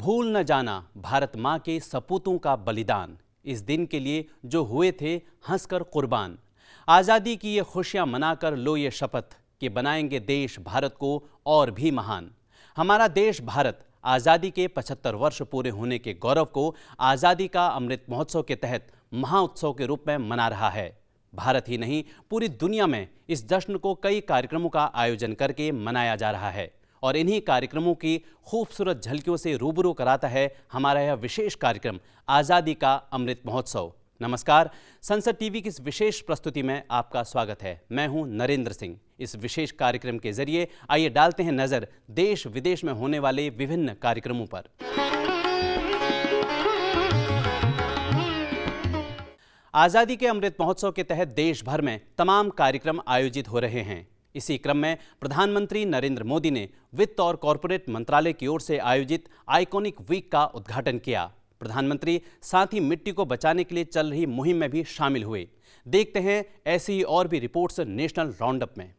भूल न जाना भारत माँ के सपूतों का बलिदान, इस दिन के लिए जो हुए थे हंसकर कुर्बान। आज़ादी की ये खुशियाँ मनाकर लो ये शपथ कि बनाएंगे देश भारत को और भी महान। हमारा देश भारत आज़ादी के 75 वर्ष पूरे होने के गौरव को आज़ादी का अमृत महोत्सव के तहत महाउत्सव के रूप में मना रहा है। भारत ही नहीं, पूरी दुनिया में इस जश्न को कई कार्यक्रमों का आयोजन करके मनाया जा रहा है और इन्हीं कार्यक्रमों की खूबसूरत झलकियों से रूबरू कराता है हमारा यह विशेष कार्यक्रम आज़ादी का अमृत महोत्सव। नमस्कार, संसद टीवी की इस विशेष प्रस्तुति में आपका स्वागत है। मैं हूं नरेंद्र सिंह। इस विशेष कार्यक्रम के जरिए आइए डालते हैं नजर देश विदेश में होने वाले विभिन्न कार्यक्रमों पर। आज़ादी के अमृत महोत्सव के तहत देश भर में तमाम कार्यक्रम आयोजित हो रहे हैं। इसी क्रम में प्रधानमंत्री नरेंद्र मोदी ने वित्त और कॉरपोरेट मंत्रालय की ओर से आयोजित आइकॉनिक वीक का उद्घाटन किया। प्रधानमंत्री साथ ही मिट्टी को बचाने के लिए चल रही मुहिम में भी शामिल हुए। देखते हैं ऐसी ही और भी रिपोर्ट्स नेशनल राउंडअप में।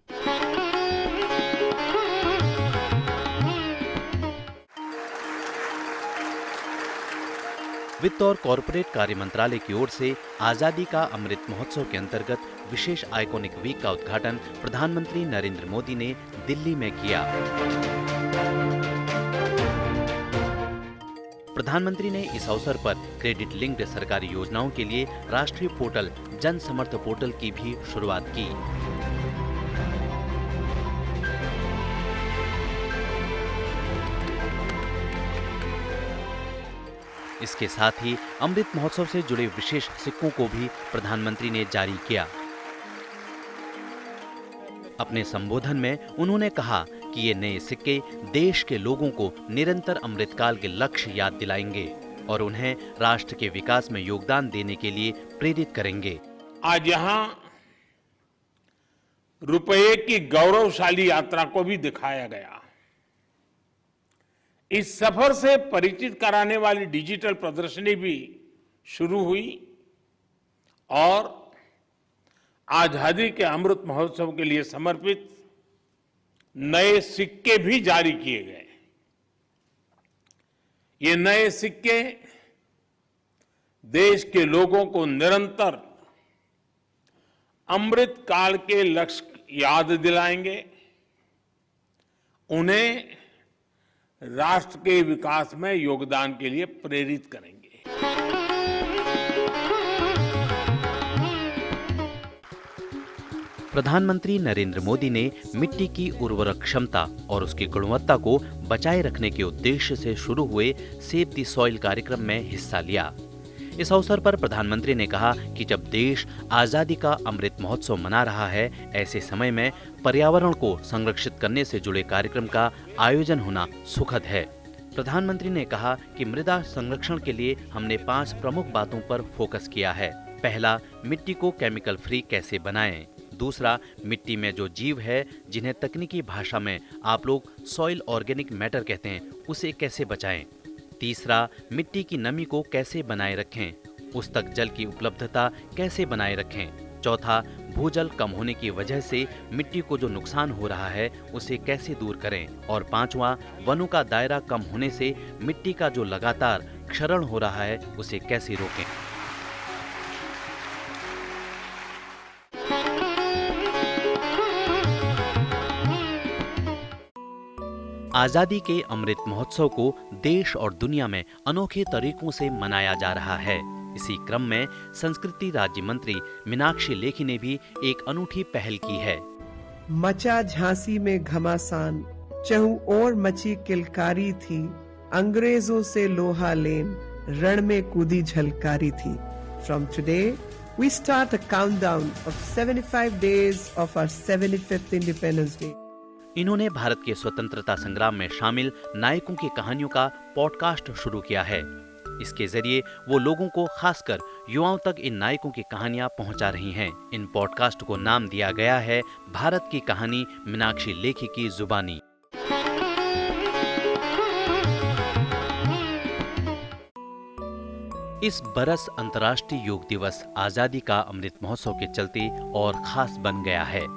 वित्त और कॉरपोरेट कार्य मंत्रालय की ओर से आज़ादी का अमृत महोत्सव के अंतर्गत विशेष आइकॉनिक वीक का उद्घाटन प्रधानमंत्री नरेंद्र मोदी ने दिल्ली में किया। प्रधानमंत्री ने इस अवसर पर क्रेडिट लिंक्ड सरकारी योजनाओं के लिए राष्ट्रीय पोर्टल जन समर्थ पोर्टल की भी शुरुआत की। इसके साथ ही अमृत महोत्सव से जुड़े विशेष सिक्कों को भी प्रधानमंत्री ने जारी किया। अपने संबोधन में उन्होंने कहा कि ये नए सिक्के देश के लोगों को निरंतर अमृतकाल के लक्ष्य याद दिलाएंगे और उन्हें राष्ट्र के विकास में योगदान देने के लिए प्रेरित करेंगे। आज यहाँ रुपये की गौरवशाली यात्रा को भी दिखाया गया। इस सफर से परिचित कराने वाली डिजिटल प्रदर्शनी भी शुरू हुई और आजादी के अमृत महोत्सव के लिए समर्पित नए सिक्के भी जारी किए गए। ये नए सिक्के देश के लोगों को निरंतर अमृत काल के लक्ष्य याद दिलाएंगे, उन्हें राष्ट्र के विकास में योगदान के लिए प्रेरित करेंगे। प्रधानमंत्री नरेंद्र मोदी ने मिट्टी की उर्वरक क्षमता और उसकी गुणवत्ता को बचाए रखने के उद्देश्य से शुरू हुए सेव द सॉइल कार्यक्रम में हिस्सा लिया। इस अवसर पर प्रधानमंत्री ने कहा कि जब देश आज़ादी का अमृत महोत्सव मना रहा है, ऐसे समय में पर्यावरण को संरक्षित करने से जुड़े कार्यक्रम का आयोजन होना सुखद है। प्रधानमंत्री ने कहा कि मृदा संरक्षण के लिए हमने 5 प्रमुख बातों पर फोकस किया है। पहला, मिट्टी को केमिकल फ्री कैसे बनाएं। दूसरा, मिट्टी में जो जीव है जिन्हें तकनीकी भाषा में आप लोग सॉइल ऑर्गेनिक मैटर कहते हैं, उसे कैसे बचाएं। तीसरा, मिट्टी की नमी को कैसे बनाए रखें, उस तक जल की उपलब्धता कैसे बनाए रखें। चौथा, भूजल कम होने की वजह से मिट्टी को जो नुकसान हो रहा है उसे कैसे दूर करें। और पांचवा, वनों का दायरा कम होने से मिट्टी का जो लगातार क्षरण हो रहा है उसे कैसे रोकें। आज़ादी के अमृत महोत्सव को देश और दुनिया में अनोखे तरीकों से मनाया जा रहा है। इसी क्रम में संस्कृति राज्य मंत्री मीनाक्षी लेखी ने भी एक अनूठी पहल की है। मचा झांसी में घमासान, चहु ओर मची किलकारी थी, अंग्रेजों से लोहा लेन, रण में कूदी झलकारी थी। From today, we start a countdown of 75 days of our 75th Independence Day. इन्होंने भारत के स्वतंत्रता संग्राम में शामिल नायकों की कहानियों का पॉडकास्ट शुरू किया है। इसके जरिए वो लोगों को, खासकर युवाओं तक इन नायकों की कहानियां पहुंचा रही हैं। इन पॉडकास्ट को नाम दिया गया है भारत की कहानी मीनाक्षी लेखी की जुबानी। इस बरस अंतर्राष्ट्रीय योग दिवस आज़ादी का अमृत महोत्सव के चलते और खास बन गया है।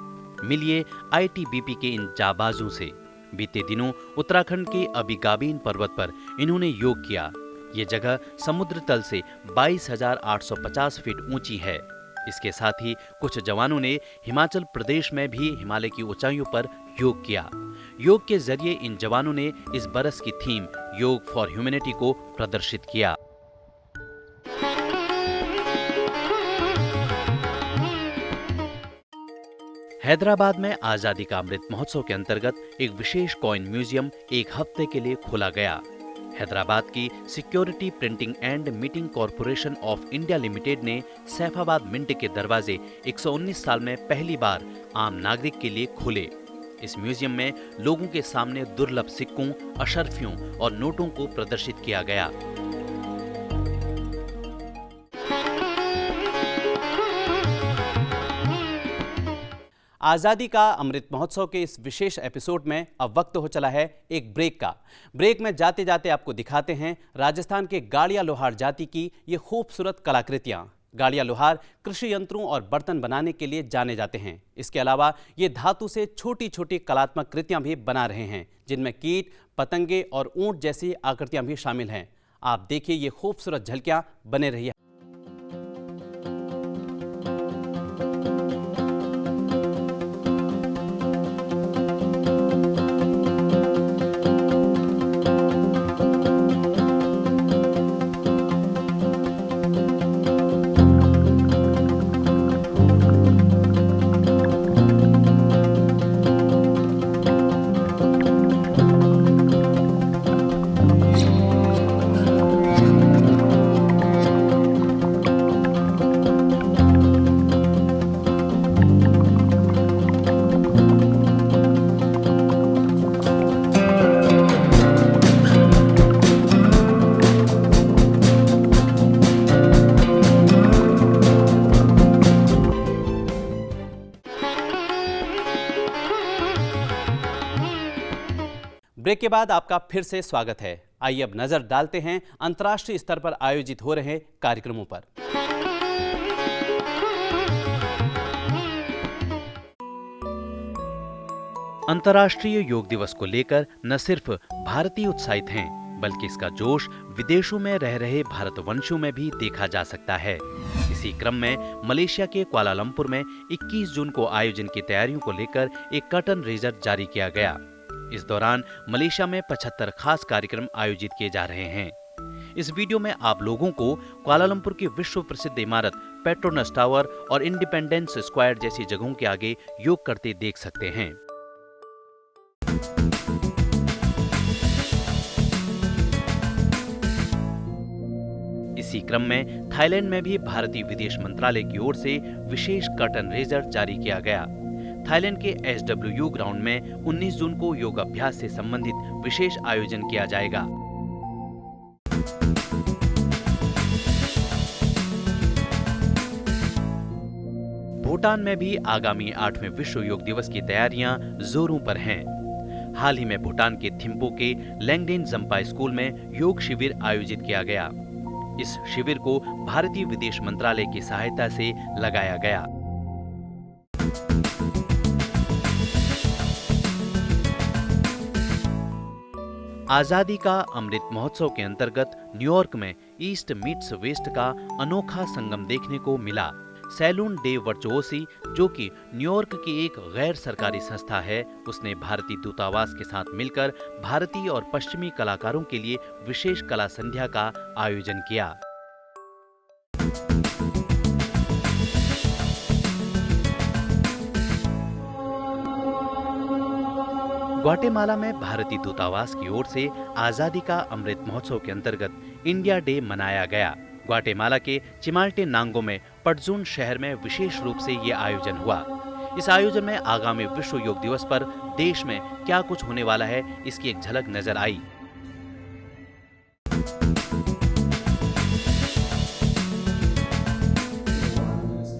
मिलिए आईटीबीपी के इन जाबाजों से। बीते दिनों उत्तराखंड के अबिगाबीन पर्वत पर इन्होंने योग किया। ये जगह समुद्र तल से 22,850 फीट ऊंची है। इसके साथ ही कुछ जवानों ने हिमाचल प्रदेश में भी हिमालय की ऊंचाइयों पर योग किया। योग के जरिए इन जवानों ने इस बरस की थीम योग फॉर ह्यूमैनिटी को प्रदर्शित किया। हैदराबाद में आजादी का अमृत महोत्सव के अंतर्गत एक विशेष कॉइन म्यूजियम एक हफ्ते के लिए खोला गया। हैदराबाद की security printing and meeting corporation of India limited ने सैफाबाद मिंट के दरवाजे 119 साल में पहली बार आम नागरिक के लिए खोले। इस म्यूजियम में लोगों के सामने दुर्लभ सिक्कों, अशर्फियों और नोटों को प्रदर्शित किया गया। आज़ादी का अमृत महोत्सव के इस विशेष एपिसोड में अब वक्त हो चला है एक ब्रेक का। ब्रेक में जाते जाते आपको दिखाते हैं राजस्थान के गाड़िया लोहार जाति की ये खूबसूरत कलाकृतियाँ। गाड़िया लोहार कृषि यंत्रों और बर्तन बनाने के लिए जाने जाते हैं। इसके अलावा ये धातु से छोटी छोटी कलात्मक कृतियाँ भी बना रहे हैं, जिनमें कीट, पतंगे और ऊंट जैसी आकृतियाँ भी शामिल हैं। आप देखिए ये खूबसूरत झलकियाँ, बने रहिए। ब्रेक के बाद आपका फिर से स्वागत है। आइए अब नजर डालते हैं अंतर्राष्ट्रीय स्तर पर आयोजित हो रहे कार्यक्रमों पर। अंतर्राष्ट्रीय योग दिवस को लेकर न सिर्फ भारतीय उत्साहित हैं, बल्कि इसका जोश विदेशों में रह रहे भारतवंशियों में भी देखा जा सकता है। इसी क्रम में मलेशिया के कुआलालंपुर में 21 जून को आयोजन की तैयारियों को लेकर एक कर्टन रेजर जारी किया गया। इस दौरान मलेशिया में 75 खास कार्यक्रम आयोजित किए जा रहे हैं। इस वीडियो में आप लोगों को कुआलालंपुर की विश्व प्रसिद्ध इमारत पेट्रोनस टावर और इंडिपेंडेंस स्क्वायर जैसी जगहों के आगे योग करते देख सकते हैं। इसी क्रम में थाईलैंड में भी भारतीय विदेश मंत्रालय की ओर से विशेष कर्टन रेजर जारी किया गया। थाईलैंड के SWU ग्राउंड में 19 जून को योग अभ्यास से संबंधित विशेष आयोजन किया जाएगा। भूटान में भी आगामी 8वें विश्व योग दिवस की तैयारियां जोरों पर हैं। हाल ही में भूटान के थिम्पू के लैंगडेन जम्पा स्कूल में योग शिविर आयोजित किया गया। इस शिविर को भारतीय विदेश मंत्रालय की सहायता से लगाया गया। आजादी का अमृत महोत्सव के अंतर्गत न्यूयॉर्क में ईस्ट मीट्स वेस्ट का अनोखा संगम देखने को मिला। सैलून डे वर्चुओसी, जो कि न्यूयॉर्क की एक गैर सरकारी संस्था है, उसने भारतीय दूतावास के साथ मिलकर भारतीय और पश्चिमी कलाकारों के लिए विशेष कला संध्या का आयोजन किया। ग्वाटेमाला में भारतीय दूतावास की ओर से आजादी का अमृत महोत्सव के अंतर्गत इंडिया डे मनाया गया। ग्वाटेमाला के चिमाल्टेनांगो में पटजून शहर में विशेष रूप से ये आयोजन हुआ। इस आयोजन में आगामी विश्व योग दिवस पर देश में क्या कुछ होने वाला है, इसकी एक झलक नजर आई।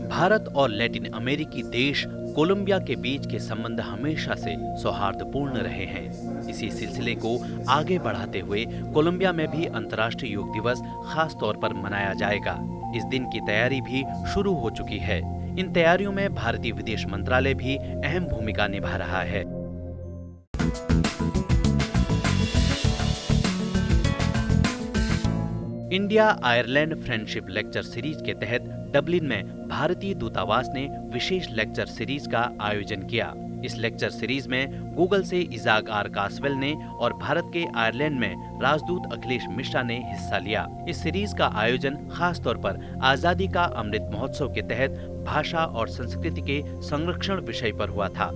भारत और लैटिन अमेरिकी देश कोलंबिया के बीच के संबंध हमेशा से सौहार्दपूर्ण रहे हैं। इसी सिलसिले को आगे बढ़ाते हुए कोलंबिया में भी अंतर्राष्ट्रीय योग दिवस खास तौर पर मनाया जाएगा। इस दिन की तैयारी भी शुरू हो चुकी है। इन तैयारियों में भारतीय विदेश मंत्रालय भी अहम भूमिका निभा रहा है। India Ireland friendship lecture series के तहत डबलिन में भारतीय दूतावास ने विशेष लेक्चर सीरीज का आयोजन किया। इस लेक्चर सीरीज में गूगल से इजाक आर कासवेल ने और भारत के आयरलैंड में राजदूत अखिलेश मिश्रा ने हिस्सा लिया। इस सीरीज का आयोजन खास तौर पर आजादी का अमृत महोत्सव के तहत भाषा और संस्कृति के संरक्षण विषय पर हुआ था।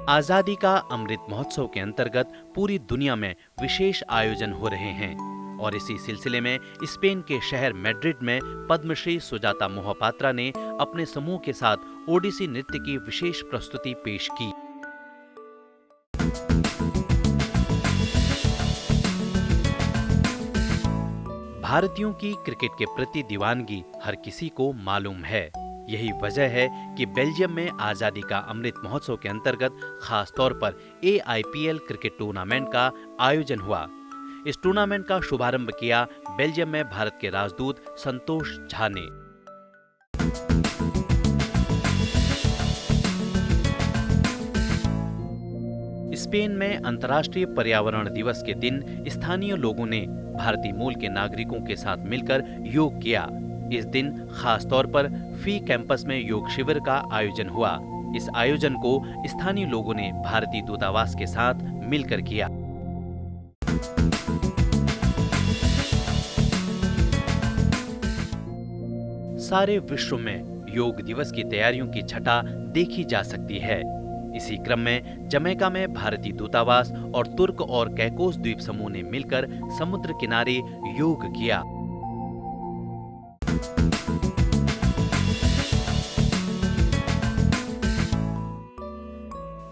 आजादी का अमृत महोत्सव के अंतर्गत पूरी दुनिया में विशेष आयोजन हो रहे हैं और इसी सिलसिले में स्पेन के शहर मैड्रिड में पद्मश्री सुजाता मोहपात्रा ने अपने समूह के साथ ओडिसी नृत्य की विशेष प्रस्तुति पेश की। भारतीयों की क्रिकेट के प्रति दीवानगी हर किसी को मालूम है। यही वजह है कि बेल्जियम में आजादी का अमृत महोत्सव के अंतर्गत खास तौर पर AIPL क्रिकेट टूर्नामेंट का आयोजन हुआ। इस टूर्नामेंट का शुभारंभ किया बेल्जियम में भारत के राजदूत संतोष झा ने। स्पेन में अंतर्राष्ट्रीय पर्यावरण दिवस के दिन स्थानीय लोगों ने भारतीय मूल के नागरिकों के साथ मिलकर योग किया। इस दिन खास तौर पर फी कैंपस में योग शिविर का आयोजन हुआ। इस आयोजन को स्थानीय लोगों ने भारतीय दूतावास के साथ मिलकर किया। सारे विश्व में योग दिवस की तैयारियों की छटा देखी जा सकती है। इसी क्रम में जमैका में भारतीय दूतावास और तुर्क और कैकोस द्वीप समूह ने मिलकर समुद्र किनारे योग किया।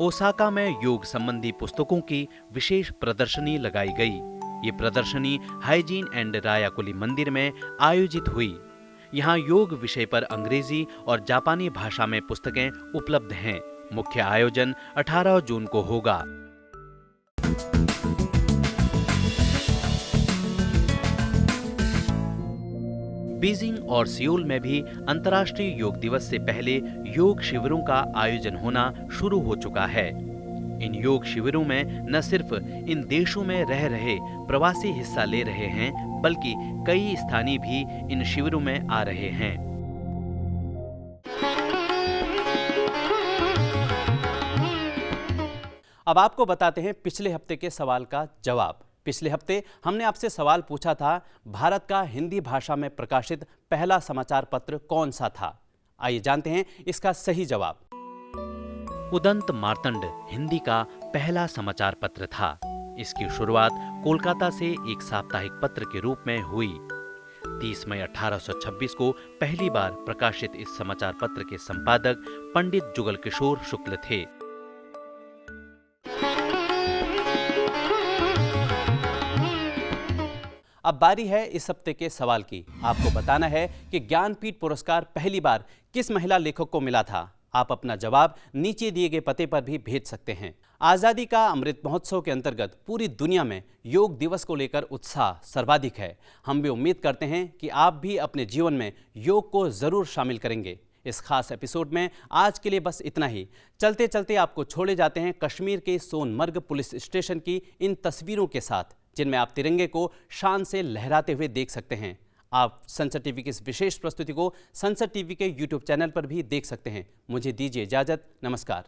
ओसाका में योग संबंधी पुस्तकों की विशेष प्रदर्शनी लगाई गई। ये प्रदर्शनी हाइजीन एंड रायाकुली मंदिर में आयोजित हुई। यहाँ योग विषय पर अंग्रेजी और जापानी भाषा में पुस्तकें उपलब्ध हैं। मुख्य आयोजन 18 जून को होगा। बीजिंग और सियोल में भी अंतर्राष्ट्रीय योग दिवस से पहले योग शिविरों का आयोजन होना शुरू हो चुका है। इन योग शिविरों में न सिर्फ इन देशों में रह रहे प्रवासी हिस्सा ले रहे हैं, बल्कि कई स्थानीय भी इन शिविरों में आ रहे हैं। अब आपको बताते हैं पिछले हफ्ते के सवाल का जवाब। पिछले हफ्ते हमने आपसे सवाल पूछा था, भारत का हिंदी भाषा में प्रकाशित पहला समाचार पत्र कौन सा था? आइए जानते हैं इसका सही जवाब। उदंत मार्तंड हिंदी का पहला समाचार पत्र था। इसकी शुरुआत कोलकाता से एक साप्ताहिक पत्र के रूप में हुई। 30 मई 1826 को पहली बार प्रकाशित इस समाचार पत्र के संपादक पंडित जुगल किशोर शुक्ल थे। अब बारी है इस हफ्ते के सवाल की। आपको बताना है कि ज्ञानपीठ पुरस्कार पहली बार किस महिला लेखक को मिला था। आप अपना जवाब नीचे दिए गए पते पर भी भेज सकते हैं। आज़ादी का अमृत महोत्सव के अंतर्गत पूरी दुनिया में योग दिवस को लेकर उत्साह सर्वाधिक है। हम भी उम्मीद करते हैं कि आप भी अपने जीवन में योग को जरूर शामिल करेंगे। इस खास एपिसोड में आज के लिए बस इतना ही। चलते चलते आपको छोड़े जाते हैं कश्मीर के सोनमर्ग पुलिस स्टेशन की इन तस्वीरों के साथ, जिनमें आप तिरंगे को शान से लहराते हुए देख सकते हैं। आप संसद टीवी की इस विशेष प्रस्तुति को संसद टीवी के YouTube चैनल पर भी देख सकते हैं। मुझे दीजिए इजाजत। नमस्कार।